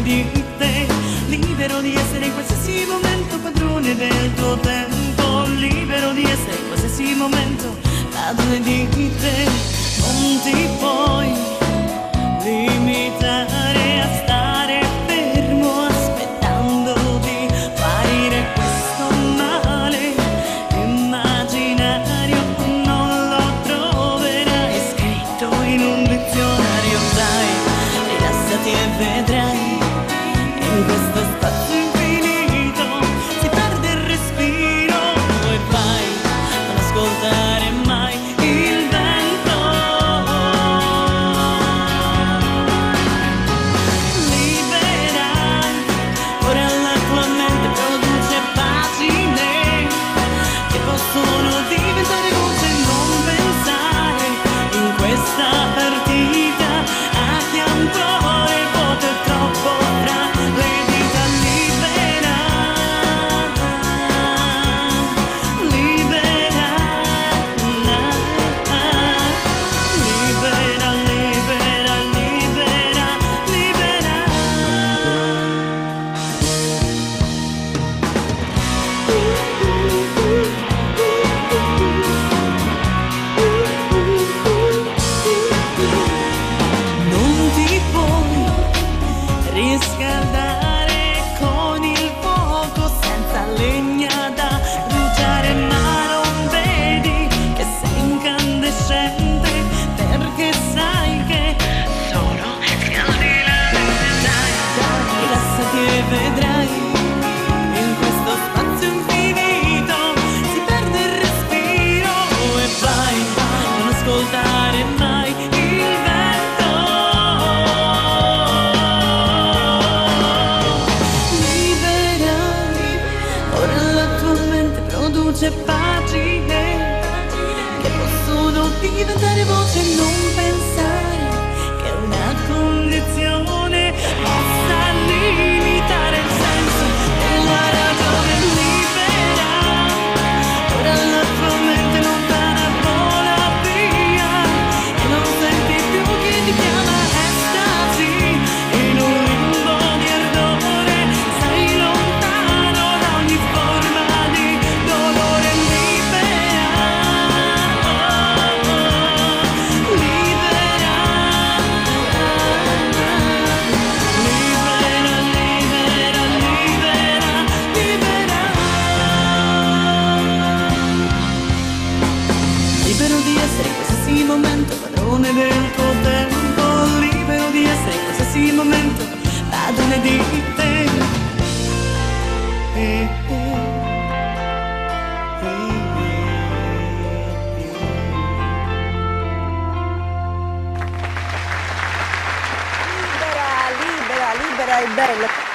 di te, libero di essere in qualsiasi momento padrone del tuo tempo, libero di essere in qualsiasi momento padrone di te. Non ti puoi limitare a stare fermo aspettando di guarire questo male immaginario, non lo troverai scritto in un dizionario. Dai, rilassati e vedrai, in questo spazio infinito si perde il respiro e vai a non ascoltare mai il vento. Libera, ora la tua mente produce pagine che possono diventare voce. Non pensare in questa partita a chi ancora il voto è troppo fra le dita. Libera, libera, libera, libera, libera, libera. Non ti puoi riscaldare con il fuoco senza legna da bruciare, ma non vedi che sei incandescente perché sai che solo scaldi la luce. Dai, dai, rilassati e vedrai, in questo spazio infinito si perde il respiro e vai a non ascoltare mai il vento. Libera, ora la tua mente produce pagine che possono diventare voce. Non pensare che una condizione possa limitare il senso della ragione. Libera, ora la tua mente lontana vola via e non senti più chi ti chiama. Estasi in un limbo di ardore, sei lontano da ogni forma di dolore. Libera, libera, libera, libera, libera, libera. Libero di essere in qualsiasi momento padrone del tuo tempo, libero di essere in qualsiasi momento padrone di te. Libera, libera, libera è bello.